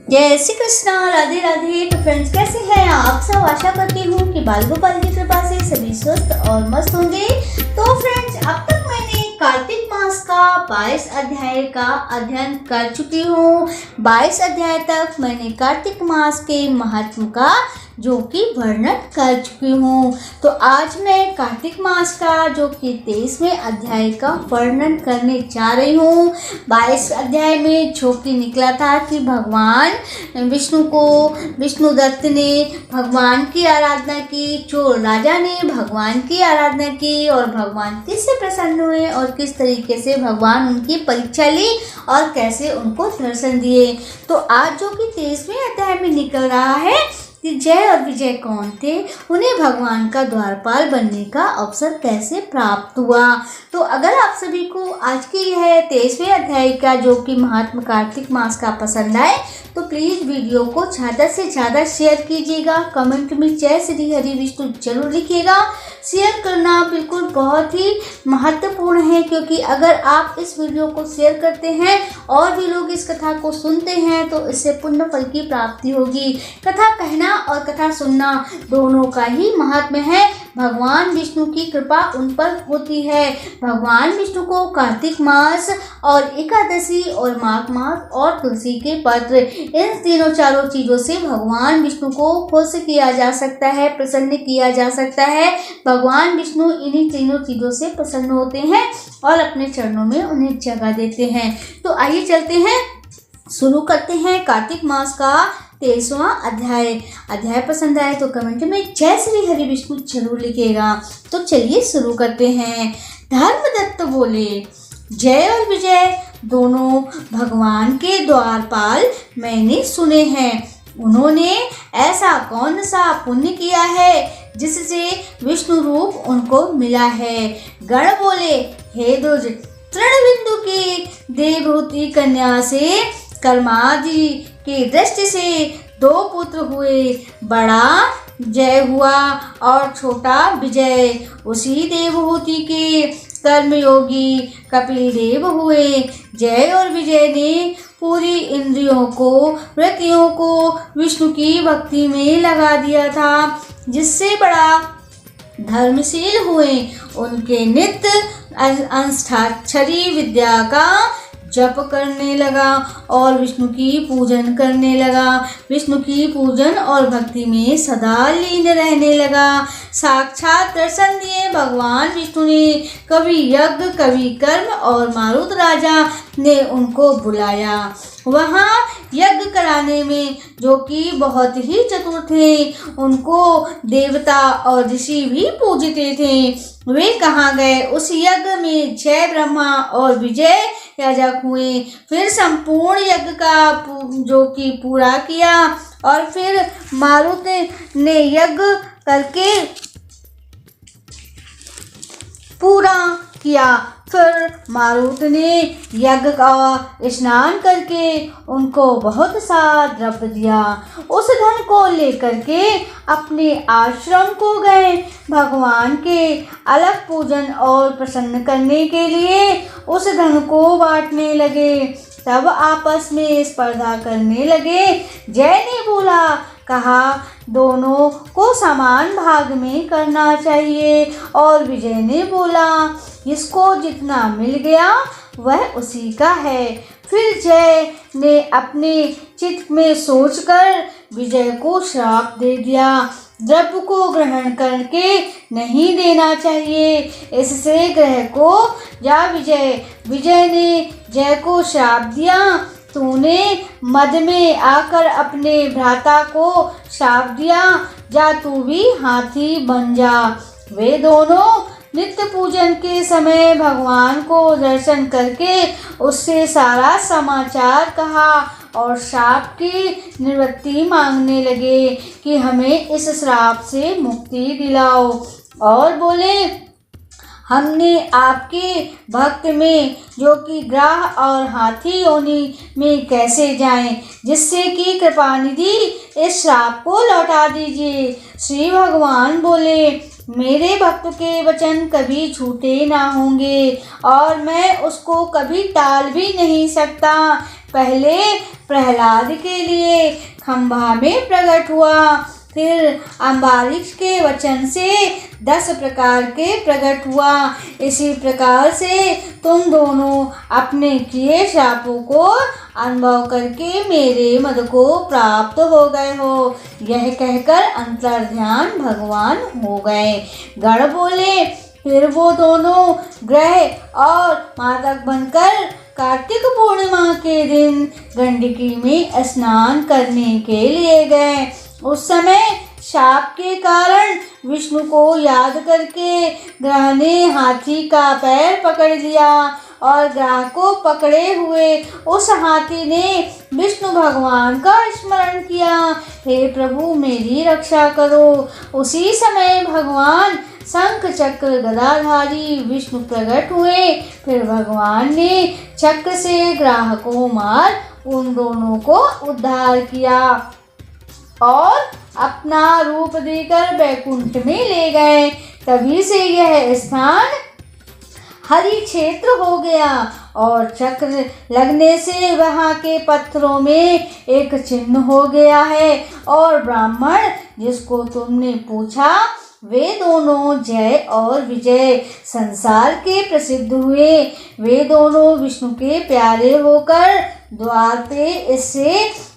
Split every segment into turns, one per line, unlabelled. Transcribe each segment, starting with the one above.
जय श्री कृष्णा, राधे राधे। तो फ्रेंड्स, कैसे हैं आप सब? आशा करती हूँ कि बाल गोपाल की कृपा से सभी स्वस्थ और मस्त होंगे। तो फ्रेंड्स, अब तक मैंने कार्तिक मास का 22 अध्याय का अध्ययन कर चुकी हूँ। 22 अध्याय तक मैंने कार्तिक मास के महत्व का जो कि वर्णन कर चुकी हूँ। तो आज मैं कार्तिक मास का जो कि 23वें अध्याय का वर्णन करने जा रही हूँ। 22 अध्याय में जो कि निकला था कि भगवान विष्णु दत्त ने भगवान की आराधना की, चोर राजा ने भगवान की आराधना की और भगवान किससे प्रसन्न हुए और किस तरीके से भगवान उनकी परीक्षा ली और कैसे उनको दर्शन दिए। तो आज जो कि 23वें अध्याय में निकल रहा है कि जय और विजय कौन थे, उन्हें भगवान का द्वारपाल बनने का अवसर कैसे प्राप्त हुआ। तो अगर आप सभी को आज की यह 23वें अध्याय का जो कि महात्मा कार्तिक मास का पसंद आए तो प्लीज़ वीडियो को ज़्यादा से ज़्यादा शेयर कीजिएगा। कमेंट में जय श्री हरि विष्णु जरूर लिखिएगा। शेयर करना बिल्कुल बहुत ही महत्वपूर्ण है, क्योंकि अगर आप इस वीडियो को शेयर करते हैं और भी लोग इस कथा को सुनते हैं तो इससे पुण्य फल की प्राप्ति होगी। कथा कहना और कथा सुनना दोनों का ही महात्म्य है। भगवान विष्णु की कृपा उन पर होती है। भगवान विष्णु को कार्तिक मास और एकादशी और माघ मास और तुलसी के पत्र, इन तीनों चारों चीज़ों से भगवान विष्णु को खुश किया जा सकता है, प्रसन्न किया जा सकता है। भगवान विष्णु इन्हीं तीनों चीज़ों से प्रसन्न होते हैं और अपने चरणों में उन्हें जगह देते हैं। तो आइए चलते हैं, शुरू करते हैं कार्तिक मास का 23वां अध्याय पसंद आए तो कमेंट में जय श्री हरि विष्णु जरूर लिखिएगा। तो चलिए शुरू करते हैं। धर्मदत्त बोले, जय और विजय दोनों भगवान के द्वारपाल मैंने सुने हैं। उन्होंने ऐसा कौन सा पुण्य किया है जिससे विष्णु रूप उनको मिला है। गण बोले, हे दुज, तृणबिंदु की देवहूति कन्या से कर्मादि की दृष्टि से 2 पुत्र हुए, बड़ा जय हुआ और छोटा विजय। उसी देवहूति के कर्मयोगी कपिल देव हुए। जय और विजय ने पूरी इंद्रियों को, वृत्तियों को विष्णु की भक्ति में लगा दिया था, जिससे बड़ा धर्मशील हुए। उनके नित्य अंष्ठाक्षरी विद्या का जप करने लगा और विष्णु की पूजन करने लगा। विष्णु की पूजन और भक्ति में सदा लीन रहने लगा। साक्षात दर्शन दिए भगवान विष्णु ने। कभी यज्ञ, कभी कर्म और मारुत राजा ने उनको बुलाया। वहाँ यज्ञ कराने में जो कि बहुत ही चतुर थे, उनको देवता और ऋषि भी पूजते थे। वे कहाँ गए? उस यज्ञ में जय ब्रह्मा और विजय याजक हुए। फिर संपूर्ण यज्ञ का जो कि पूरा किया और फिर मारुत ने यज्ञ करके पूरा किया। फिर मारुत ने यज्ञ का स्नान करके उनको बहुत सा द्रव्य दिया। उस धन को लेकर के अपने आश्रम को गए। भगवान के अलग पूजन और प्रसन्न करने के लिए उस धन को बांटने लगे। तब आपस में स्पर्धा करने लगे। जय ने बोला, कहा दोनों को समान भाग में करना चाहिए, और विजय ने बोला, इसको जितना मिल गया वह उसी का है। फिर जय ने अपने चित्त में सोचकर विजय को श्राप दे दिया। द्रव्य को ग्रहण करके नहीं देना चाहिए, इससे ग्रह को या विजय ने जय को श्राप दिया। तूने मद में आकर अपने भ्राता को श्राप दिया, जा तू भी हाथी बन जा। वे दोनों नित्य पूजन के समय भगवान को दर्शन करके उससे सारा समाचार कहा और श्राप की निवृत्ति मांगने लगे कि हमें इस श्राप से मुक्ति दिलाओ। और बोले, हमने आपके भक्त में जो कि ग्राह और हाथी योनि में कैसे जाएं, जिससे कि कृपानिधि इस श्राप को लौटा दीजिए। श्री भगवान बोले, मेरे भक्त के वचन कभी झूठे ना होंगे और मैं उसको कभी टाल भी नहीं सकता। पहले प्रहलाद के लिए खंभा में प्रकट हुआ, फिर अम्बारीश के वचन से 10 प्रकार के प्रकट हुआ। इसी प्रकार से तुम दोनों अपने किए शापों को अनुभव करके मेरे मद को प्राप्त हो गए हो। यह कहकर अंतर्ध्यान भगवान हो गए। गण बोले, फिर वो दोनों ग्रह और मादक बनकर कार्तिक पूर्णिमा के दिन गंडकी में स्नान करने के लिए गए। उस समय शाप के कारण विष्णु को याद करके ग्रह ने हाथी का पैर पकड़ लिया और ग्रह को पकड़े हुए उस हाथी ने विष्णु भगवान का स्मरण किया, हे प्रभु मेरी रक्षा करो। उसी समय भगवान शंख चक्र गदाधारी विष्णु प्रकट हुए। फिर भगवान ने चक्र से ग्रह को मार उन दोनों को उद्धार किया और अपना रूप देकर बैकुंठ में ले गए। तभी से यह स्थान हरि क्षेत्र हो गया और चक्र लगने से वहाँ के पत्थरों में एक चिन्ह हो गया है। और ब्राह्मण जिसको तुमने पूछा वे दोनों जय और विजय संसार के प्रसिद्ध हुए। वे दोनों विष्णु के प्यारे होकर द्वार पे इससे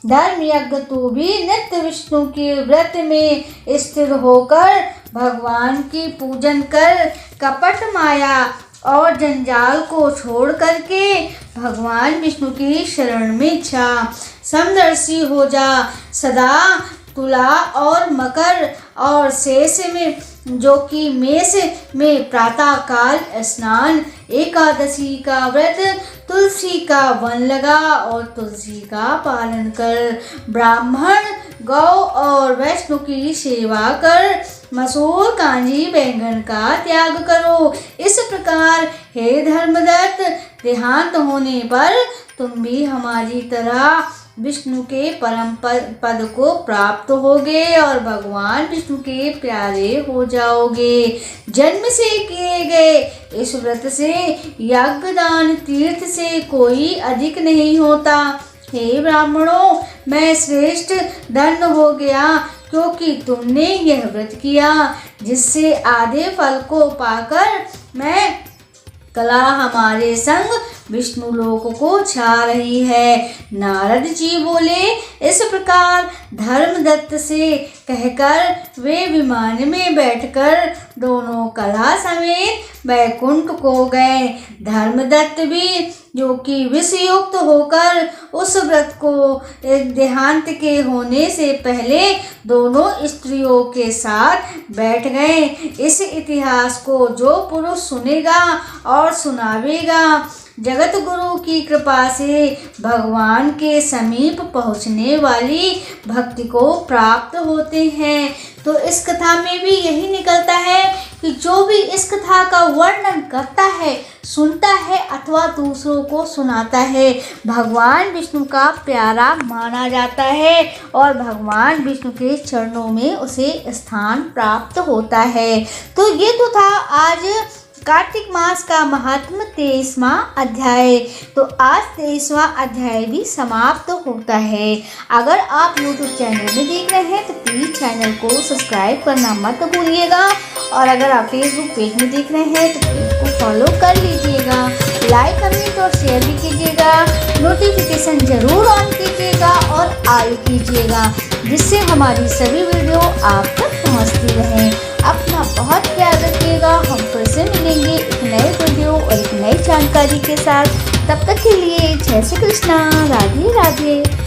धर्म यज्ञ तू भी नित्य विष्णु के व्रत में स्थिर होकर भगवान की पूजन कर कपट माया और जंजाल को छोड़ करके भगवान विष्णु की शरण में जा। समदर्शी हो जा। सदा तुला और मकर और शेष में जो कि मेष में प्रातः काल स्नान, एकादशी का व्रत, तुलसी का वन लगा और तुलसी का पालन कर, ब्राह्मण गौ और वैष्णु की सेवा कर, मसूर कांजी बैंगन का त्याग करो। इस प्रकार हे धर्मदत्त देहांत होने पर तुम भी हमारी तरह विष्णु के परम पद को प्राप्त होगे और भगवान विष्णु के प्यारे हो जाओगे। जन्म से किए गए इस व्रत से यज्ञ दान तीर्थ से कोई अधिक नहीं होता। हे ब्राह्मणों, मैं श्रेष्ठ धन्य हो गया क्योंकि तुमने यह व्रत किया, जिससे आधे फल को पाकर मैं कला हमारे संग विष्णु लोक को छा रही है। नारद जी बोले, इस प्रकार धर्मदत्त से कहकर वे विमान में बैठकर दोनों कला समेत बैकुंठ को गए। धर्मदत्त भी जो कि विषयुक्त होकर उस व्रत को देहांत के होने से पहले दोनों स्त्रियों के साथ बैठ गए। इस इतिहास को जो पुरुष सुनेगा और सुनावेगा जगत गुरु की कृपा से भगवान के समीप पहुँचने वाली भक्ति को प्राप्त होते हैं। तो इस कथा में भी यही निकलता है कि जो भी इस कथा का वर्णन करता है, सुनता है अथवा दूसरों को सुनाता है, भगवान विष्णु का प्यारा माना जाता है और भगवान विष्णु के चरणों में उसे स्थान प्राप्त होता है। तो ये तो था आज कार्तिक मास का महात्म 23वां अध्याय। तो आज 23वां अध्याय भी समाप्त होता है। अगर आप YouTube चैनल में देख रहे हैं तो प्लीज़ चैनल को सब्सक्राइब करना मत भूलिएगा और अगर आप Facebook पेज में देख रहे हैं तो पेज को फॉलो कर लीजिएगा। लाइक कमेंट और शेयर भी कीजिएगा। नोटिफिकेशन ज़रूर ऑन कीजिएगा और ऑल कीजिएगा, जिससे हमारी सभी वीडियो आप तक पहुँचती रहें। अपना बहुत ख्याल रखिएगा। हम फिर से मिलेंगे एक नए वीडियो और एक नई जानकारी के साथ। तब तक के लिए जय श्री कृष्णा, राधे राधे।